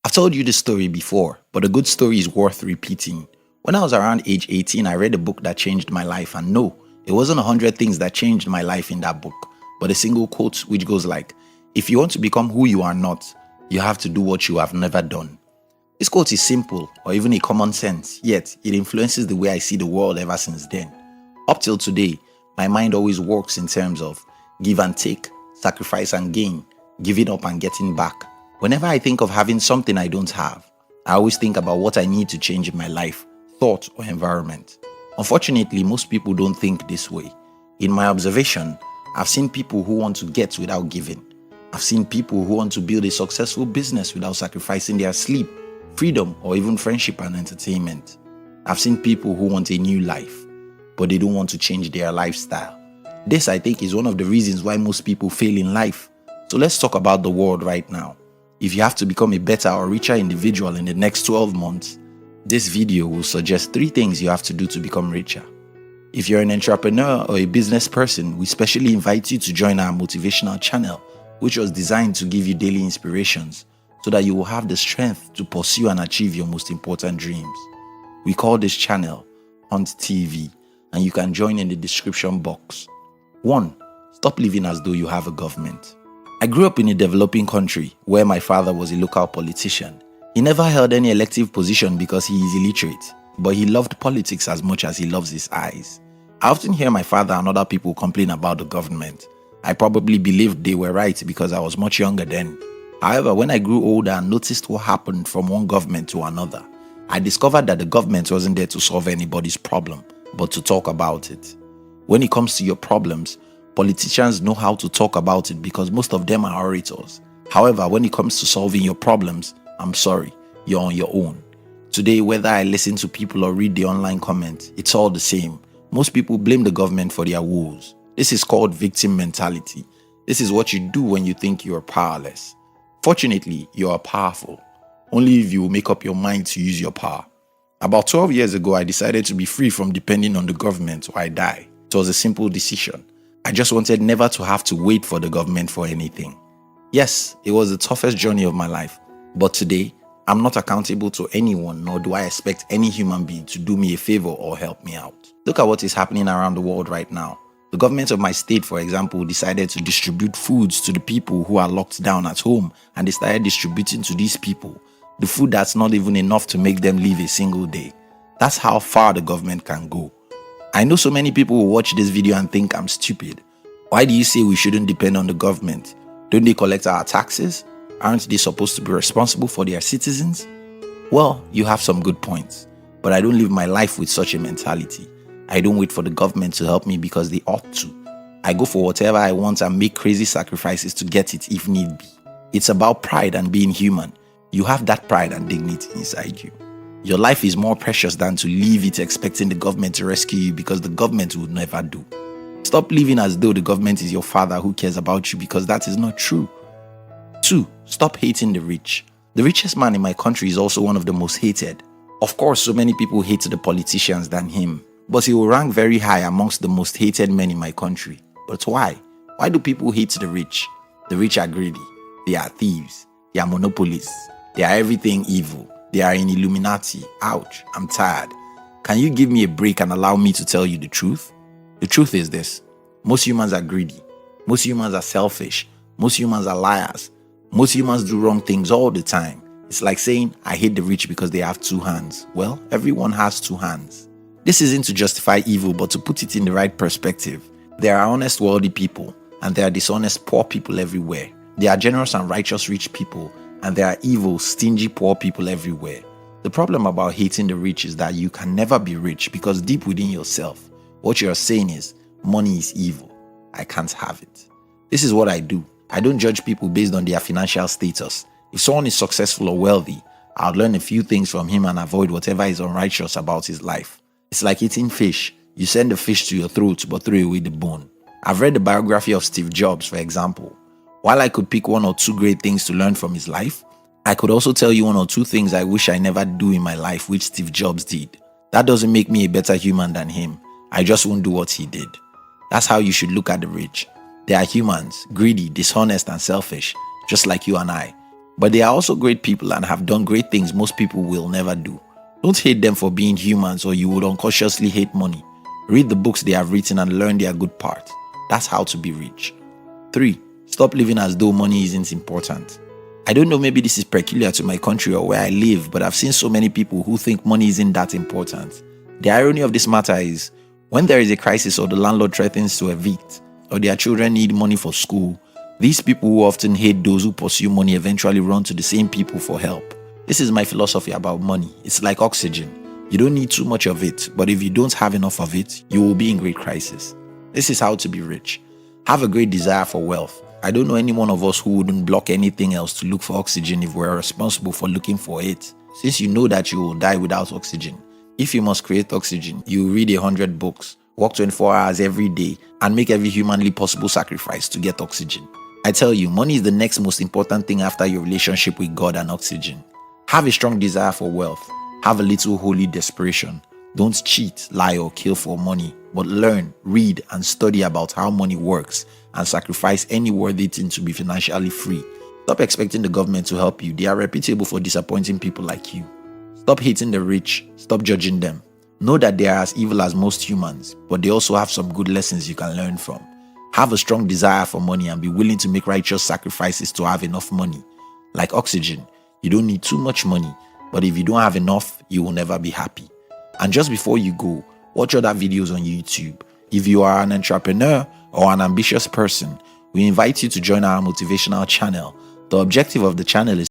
I've told you this story before, but a good story is worth repeating. When I was around age 18, I read a book that changed my life, and no, it wasn't 100 things that changed my life in that book, but a single quote which goes like, "If you want to become who you are not, you have to do what you have never done." This quote is simple or even a common sense, yet it influences the way I see the world ever since then. Up till today, my mind always works in terms of give and take, sacrifice and gain, giving up and getting back. Whenever I think of having something I don't have, I always think about what I need to change in my life, thought, or environment. Unfortunately, most people don't think this way. In my observation, I've seen people who want to get without giving. I've seen people who want to build a successful business without sacrificing their sleep, freedom, or even friendship and entertainment. I've seen people who want a new life, but they don't want to change their lifestyle. This, I think, is one of the reasons why most people fail in life. So let's talk about the world right now. If you have to become a better or richer individual in the next 12 months, this video will suggest 3 things you have to do to become richer. If you're an entrepreneur or a business person, we specially invite you to join our motivational channel, which was designed to give you daily inspirations so that you will have the strength to pursue and achieve your most important dreams. We call this channel Hunt TV, and you can join in the description box. 1. Stop living as though you have a government. I grew up in a developing country where my father was a local politician. He never held any elective position because he is illiterate, but he loved politics as much as he loves his eyes. I often hear my father and other people complain about the government. I probably believed they were right because I was much younger then. However, when I grew older and noticed what happened from one government to another, I discovered that the government wasn't there to solve anybody's problem, but to talk about it. When it comes to your problems, politicians know how to talk about it because most of them are orators. However, when it comes to solving your problems, I'm sorry, you're on your own. Today, whether I listen to people or read the online comments, it's all the same. Most people blame the government for their woes. This is called victim mentality. This is what you do when you think you are powerless. Fortunately, you are powerful. Only if you make up your mind to use your power. About 12 years ago, I decided to be free from depending on the government or I die. It was a simple decision. I just wanted never to have to wait for the government for anything. Yes, it was the toughest journey of my life, but today, I'm not accountable to anyone, nor do I expect any human being to do me a favor or help me out. Look at what is happening around the world right now. The government of my state, for example, decided to distribute foods to the people who are locked down at home, and they started distributing to these people the food that's not even enough to make them live a single day. That's how far the government can go. I know so many people will watch this video and think I'm stupid. Why do you say we shouldn't depend on the government? Don't they collect our taxes? Aren't they supposed to be responsible for their citizens? Well, you have some good points, but I don't live my life with such a mentality. I don't wait for the government to help me because they ought to. I go for whatever I want and make crazy sacrifices to get it if need be. It's about pride and being human. You have that pride and dignity inside you. Your life is more precious than to leave it expecting the government to rescue you because the government would never do. Stop living as though the government is your father who cares about you because that is not true. 2. Stop hating the rich. The richest man in my country is also one of the most hated. Of course, so many people hate the politicians than him, but he will rank very high amongst the most hated men in my country. But why? Why do people hate the rich? The rich are greedy. They are thieves. They are monopolists. They are everything evil. They are in Illuminati. Ouch, I'm tired. Can you give me a break and allow me to tell you the truth? The truth is this. Most humans are greedy. Most humans are selfish. Most humans are liars. Most humans do wrong things all the time. It's like saying, I hate the rich because they have 2 hands. Well, everyone has 2 hands. This isn't to justify evil, but to put it in the right perspective. There are honest, wealthy people, and there are dishonest, poor people everywhere. There are generous and righteous rich people, and there are evil, stingy, poor people everywhere. The problem about hating the rich is that you can never be rich because deep within yourself, what you're saying is, money is evil. I can't have it. This is what I do. I don't judge people based on their financial status. If someone is successful or wealthy, I'll learn a few things from him and avoid whatever is unrighteous about his life. It's like eating fish. You send the fish to your throat but throw away the bone. I've read the biography of Steve Jobs, for example. While I could pick 1 or 2 great things to learn from his life, I could also tell you 1 or 2 things I wish I never do in my life which Steve Jobs did. That doesn't make me a better human than him. I just won't do what he did. That's how you should look at the rich. They are humans, greedy, dishonest and selfish, just like you and I. But they are also great people and have done great things most people will never do. Don't hate them for being humans, or you would unconsciously hate money. Read the books they have written and learn their good part. That's how to be rich. 3. Stop living as though money isn't important. I don't know, maybe this is peculiar to my country or where I live, but I've seen so many people who think money isn't that important. The irony of this matter is, when there is a crisis or the landlord threatens to evict, or their children need money for school, these people who often hate those who pursue money eventually run to the same people for help. This is my philosophy about money. It's like oxygen. You don't need too much of it, but if you don't have enough of it, you will be in great crisis. This is how to be rich. Have a great desire for wealth. I don't know any one of us who wouldn't block anything else to look for oxygen if we're responsible for looking for it. Since you know that you will die without oxygen, if you must create oxygen, you will read 100 books, work 24 hours every day, and make every humanly possible sacrifice to get oxygen. I tell you, money is the next most important thing after your relationship with God and oxygen. Have a strong desire for wealth. Have a little holy desperation. Don't cheat, lie, or kill for money, but learn, read, and study about how money works and sacrifice any worthy thing to be financially free. Stop expecting the government to help you. They are reputable for disappointing people like you. Stop hating the rich. Stop judging them. Know that they are as evil as most humans, but they also have some good lessons you can learn from. Have a strong desire for money and be willing to make righteous sacrifices to have enough money. Like oxygen, you don't need too much money, but if you don't have enough, you will never be happy. And just before you go, watch other videos on YouTube. If you are an entrepreneur or an ambitious person, we invite you to join our motivational channel. The objective of the channel is